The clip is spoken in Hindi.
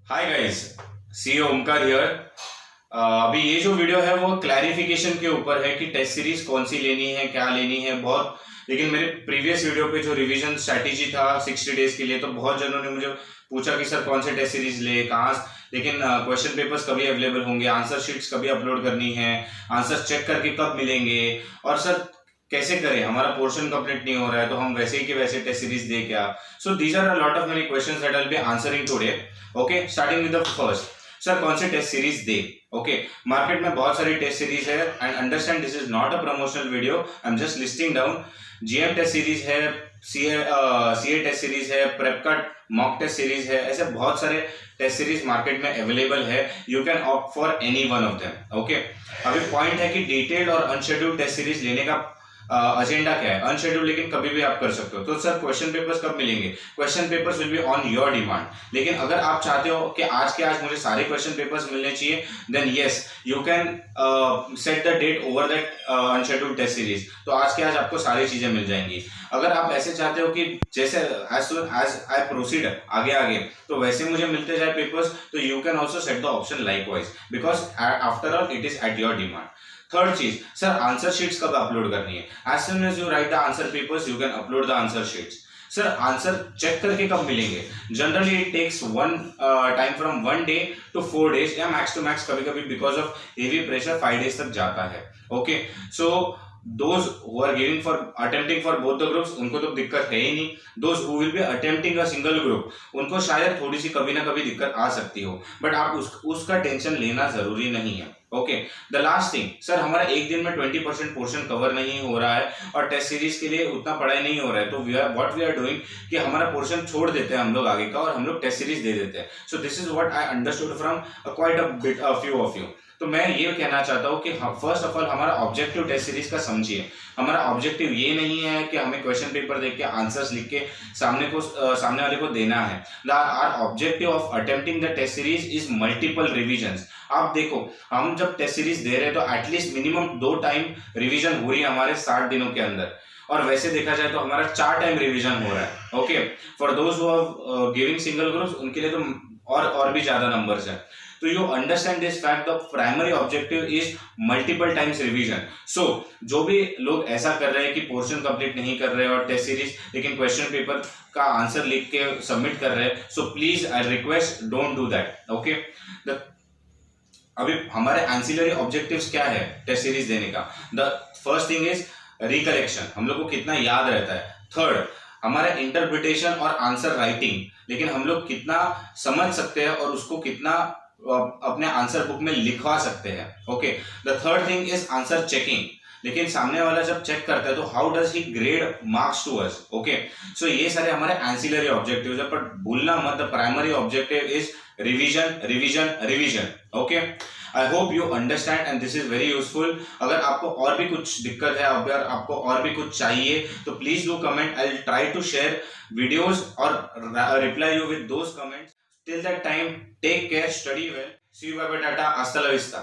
Hi guys, C Omkar here. अभी ये जो वीडियो है वो क्लैरिफिकेशन के ऊपर है कि टेस्ट सीरीज कौन सी लेनी है, क्या लेनी है। बहुत लेकिन मेरे प्रीवियस वीडियो पे जो रिवीजन स्ट्रैटेजी था 60 डेज के लिए, तो बहुत जनों ने मुझे पूछा कि सर कौन से टेस्ट सीरीज ले, कहाँ। लेकिन क्वेश्चन पेपर्स कभी अवेलेबल होंगे, आंसर शीट्स कभी अपलोड करनी है, आंसर चेक करके कब मिलेंगे, और सर कैसे करें, हमारा पोर्शन कंप्लीट नहीं हो रहा है तो हम वैसे ही के वैसे टेस्ट सीरीज दे क्या। So these are a lot of many questions that I will be answering today. Okay, starting with the first. Sir कौन से टेस्ट सीरीज दे। ओके, मार्केट में बहुत सारी टेस्ट सीरीज है and understand this is not a promotional video, I am just listing down. GM test series है, सीए टेस्ट सीरीज है, प्रेपकट मॉक टेस्ट सीरीज है, ऐसे बहुत सारे टेस्ट सीरीज मार्केट में अवेलेबल है। You can opt for any one of them. Okay, अभी पॉइंट है कि डिटेल्ड और अनशेड्यूल्ड टेस्ट सीरीज लेने का एजेंडा क्या है। अनशेड्यूल्ड लेकिन कभी भी आप कर सकते हो। तो सर क्वेश्चन पेपर्स कब मिलेंगे? Question papers will be on your demand. लेकिन अगर आप चाहते हो कि आज के आज मुझे सारे क्वेश्चन पेपर्स मिलने चाहिए, then yes you can set the date over that unscheduled test series. तो आज के आज आपको सारी चीजें मिल जाएंगी। अगर आप ऐसे चाहते हो कि जैसे as soon as I proceed आगे आगे तो वैसे मुझे मिलते जाए पेपर्स, तो you can also set the option likewise, because after all it is at your demand. Third चीज, सर आंसर शीट्स कब अपलोड करनी है? As soon as you write the answer papers you can upload the answer sheets. Sir answer check करके कब मिलेंगे? Generally it takes time from 1 day to 4 days, या मैक्स टू मैक्स कभी कभी because of heavy pressure 5 days तक जाता है। Okay, so those who are giving for attempting for both the groups उनको तो दिक्कत है ही नहीं। those who will be attempting a single group उनको शायद थोड़ी सी कभी ना कभी दिक्कत आ सकती हो, बट आप उसका टेंशन लेना जरूरी नहीं है। Okay, the last thing, sir हमारा एक दिन में 20% पोर्शन कवर नहीं हो रहा है और टेस्ट सीरीज के लिए उतना पढ़ाई नहीं हो रहा है, तो व्हाट वी आर डूइंग कि हमारा पोर्शन छोड़ देते हैं हम लोग आगे का और हम लोग टेस्ट सीरीज दे देते हैं। So this is what I understood from quite a bit few of you. तो मैं ये कहना चाहता हूँ कि फर्स्ट ऑफ ऑल हमारा ऑब्जेक्टिव टेस्ट सीरीज का समझिए। हमारा ऑब्जेक्टिव ये नहीं है कि हमें क्वेश्चन पेपर देख के आंसर्स लिख के सामने वाले को देना है। Our objective of attempting the test series is multiple revisions. आप देखो, हम जब टेस्ट सीरीज दे रहे हैं तो एटलीस्ट मिनिमम 2 टाइम रिविजन हो रही है हमारे 60 दिनों के अंदर, और वैसे देखा जाए तो हमारा 4 टाइम रिविजन हो रहा है। Okay, for those who are giving single groups उनके लिए तो और भी ज्यादा नंबर्स है। तो you understand this fact, the primary objective is multiple times revision. So जो भी लोग ऐसा कर रहे हैं कि पोर्शन कंप्लीट नहीं कर रहे और टेस्ट सीरीज लेकिन क्वेश्चन पेपर का आंसर लिख के सबमिट कर रहे हैं, so please I request don't do that. Okay, अभी हमारे एंसिलरी ऑब्जेक्टिव्स क्या है टेस्ट सीरीज देने का? The first thing is recollection, हम लोग को कितना याद रहता है। थर्ड, हमारा इंटरप्रिटेशन और आंसर राइटिंग, लेकिन हम लोग कितना समझ सकते हैं और उसको कितना अपने आंसर बुक में लिखवा सकते हैं। Okay, the third thing is answer checking, लेकिन सामने वाला जब चेक करता है तो how does he grade marks to us. Okay, so ये सारे हमारे एंसिलरी ऑब्जेक्टिव्स है, पर भूलना मत the primary objective is revision revision revision. Okay, I hope you understand and this is very useful. अगर आपको और भी कुछ दिक्कत है, अगर आपको और भी कुछ चाहिए तो please do comment, I will try to share videos और reply you with those comments. Till that time, take care, study well. See you, bye bye, tata, hasta la vista.